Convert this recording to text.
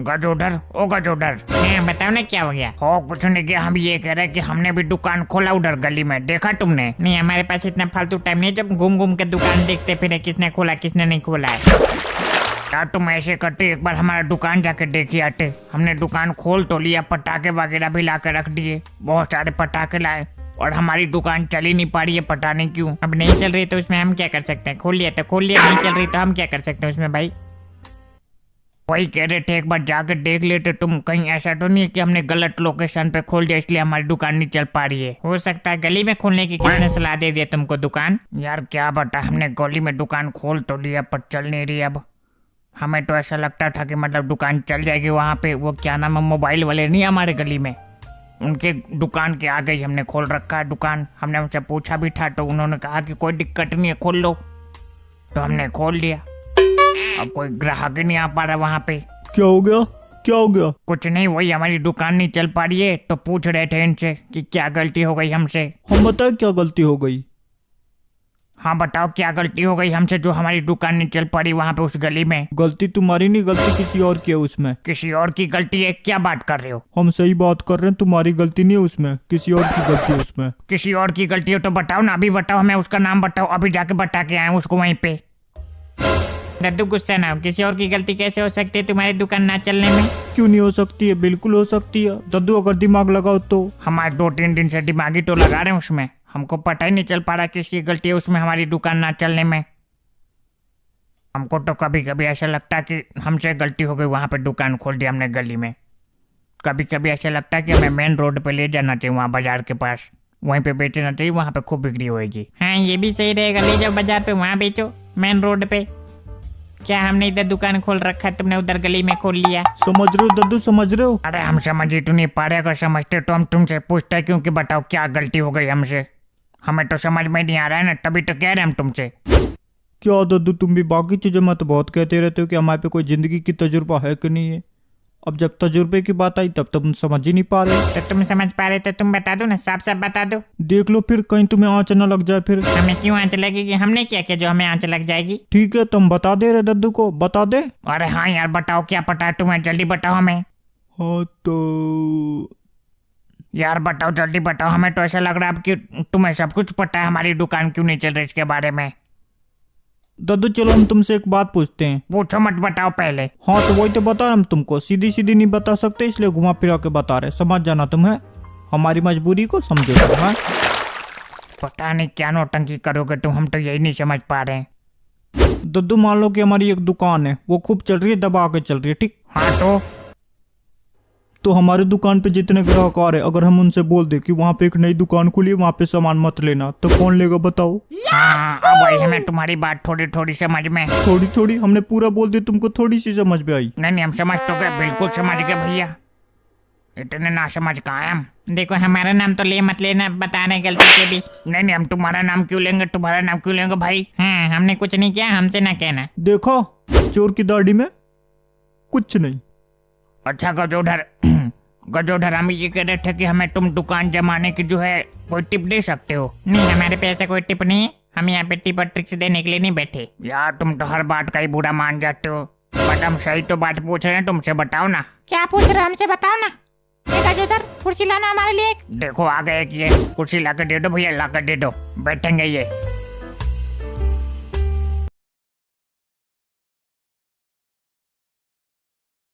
गजोदर, ओ गजोदर। हाँ बताओ ना क्या हो गया। हो कुछ नहीं किया, हम ये कह रहे कि हमने भी दुकान खोला उधर गली में, देखा तुमने? नहीं हमारे पास इतना फालतू टाइम नहीं जब घूम घूम के दुकान देखते फिर किसने खोला किसने नहीं खोला है। यार तुम ऐसे करते, एक बार हमारा दुकान जाके देखी आते। हमने दुकान खोल तो लिया, पटाखे वगैरह भी ला के रख दिए, बहुत सारे पटाखे लाए और हमारी दुकान चल ही नहीं पा रही है, पता नहीं क्यों। अब नहीं चल रही तो उसमें हम क्या कर सकते हैं, खोल लिया तो खोल लिया, नहीं चल रही तो हम क्या कर सकते हैं उसमें भाई। वही कह रहे थे एक बार जाकर देख लेते तुम, कहीं ऐसा तो नहीं है कि हमने गलत लोकेशन पे खोल दिया इसलिए हमारी दुकान नहीं चल पा रही है। हो सकता है गली में खोलने की किसने सलाह दे दिया तुमको दुकान। यार क्या बता, हमने गली में दुकान खोल तो लिया पर चल नहीं रही। अब हमें तो ऐसा लगता था कि मतलब दुकान चल जाएगी वहाँ पे, वो क्या नाम है मोबाइल वाले नहीं हमारे गली में, उनके दुकान के आगे ही हमने खोल रखा है दुकान। हमने उनसे पूछा भी था तो उन्होंने कहा कि कोई दिक्कत नहीं है खोल लो, तो हमने खोल लिया। अब कोई ग्राहक ही नहीं आ पा रहा वहाँ पे। क्या हो गया, क्या हो गया? कुछ नहीं, वही हमारी दुकान नहीं चल पा रही है तो पूछ रहे थे इनसे कि क्या गलती हो गई हमसे। हम बताए क्या गलती हो गई? हाँ बताओ क्या गलती हो गई हमसे जो हमारी दुकान नहीं चल पा रही वहाँ पे उस गली में। गलती तुम्हारी नहीं, गलती किसी और की है उसमें। किसी और की गलती है? क्या बात कर रहे हो? हम सही बात कर रहे हैं, तुम्हारी गलती नहीं है उसमें, किसी और की गलती है उसमें। किसी और की गलती हो तो बताओ ना, अभी बताओ, हमें उसका नाम बताओ, अभी जाके बता के आए उसको वहीं पे। दद्दू गुस्सा ना हो, किसी और की गलती कैसे हो सकती है तुम्हारी दुकान ना चलने में। क्यों नहीं हो सकती है, बिल्कुल हो सकती है दद्दू, अगर दिमाग लगाओ तो। हमारे 2-3 दिन से दिमागी तो लगा रहे हैं उसमें, हमको पता ही नहीं चल पा रहा किसकी गलती है उसमें हमारी दुकान ना चलने में। हमको तो कभी कभी ऐसा लगता है कि हमसे गलती हो गई, वहाँ पे दुकान खोल दी हमने गली में। कभी कभी ऐसा लगता है कि हमें मेन रोड पे ले जाना चाहिए, वहाँ बाजार के पास, वहीं पे बेचना चाहिए, वहाँ पे खूब बिक्री होगी। हाँ ये भी सही रहेगा, ले जाओ बाजार पे, वहाँ बेचो मेन रोड पे। क्या हमने इधर दुकान खोल रखा है, तुमने उधर गली में खोल लिया। समझ रहे हो दद्दू, समझ रहे हो? अरे हम समझ ही तो नहीं पा रहे, अगर समझते तो हम तुमसे पूछते क्यों कि बताओ क्या गलती हो गई हमसे। हमें तो समझ में नहीं आ रहा है ना, तभी तो कह रहे हम तुमसे। क्या दद्दू, तुम भी बाकी चीजों में तो बहुत कहते रहते हो कि हमारे पे कोई जिंदगी की तजुर्बा है कि नहीं है। अब जब तजुर्बे की बात आई तब तुम समझ ही नहीं पा रहे। तो तुम समझ पा रहे तो तुम बता दो ना, साफ साफ बता दो। देख लो फिर, कहीं तुम्हें आंच न लग जाए फिर। हमें क्यों आंच लगेगी, हमने क्या किया जो हमें आंच लग जाएगी। ठीक है तुम बता दे रहे दद्दू को, बता दे। अरे हाँ यार बताओ क्या पता है तुम्हें, जल्दी बताओ हमें। हाँ तो यार बताओ जल्दी बताओ, हमें तो ऐसा लग रहा है अब कि तुम्हें सब कुछ पता है हमारी दुकान क्यों नहीं चल रही इसके बारे में। दद्दू चलो हम तुमसे एक बात पूछते हैं। पूछो मत, बताओ पहले। हाँ तो वही तो बता रहे हम तुमको, सीधी सीधी नहीं बता सकते इसलिए घुमा फिरा के बता रहे, समझ जाना तुम्हें, हमारी मजबूरी को समझो तुम। हाँ पता नहीं क्या नौटंकी करोगे तुम, हम तो यही नहीं समझ पा रहे हैं। दद्दू मान लो कि हमारी एक दुकान है, वो खूब चल रही है, दबा के चल रही है, ठीक। हाँ तो हमारे दुकान पे जितने ग्राहक आ रहे, अगर हम उनसे बोल दे कि वहाँ पे एक नई दुकान खुली है, वहाँ पे सामान मत लेना, तो कौन लेगा बताओ? हाँ अब भाई हमें तुम्हारी बात थोड़ी थोड़ी समझ में। थोड़ी थोड़ी हमने पूरा बोल दिया, तुमको थोड़ी सी समझ में आई? नहीं हम समझ तो गए, बिल्कुल समझ गए भैया, इतने ना समझ कहाँ हैं हम। देखो हमारा नाम तो ले मत लेना, बता रहे गलती से भी। नहीं हम तुम्हारा नाम क्यों लेंगे, तुम्हारा नाम क्यों लेंगे भाई। हाँ हमने कुछ नहीं किया, हमसे ना कहना। देखो चोर की दाढ़ी में कुछ नहीं। अच्छा गजोधर हम ये कह रहे थे कि हमें तुम दुकान जमाने की जो है कोई टिप दे सकते हो। नहीं हमारे पे ऐसा कोई टिप नहीं है, हम यहाँ पे टिप और ट्रिक्स देने के लिए नहीं बैठे। यार तुम तो हर बात का ही बुरा मान जाते हो, बट हम सही तो बात पूछ रहे हैं तुमसे, बताओ ना। क्या पूछ रहे हो हमसे, बताओ ना। गजोधर कुर्सी लाना हमारे लिए। देखो आ गए कि ये कुर्सी ला कर दे दो भैया, ला कर दे दो, बैठेंगे ये।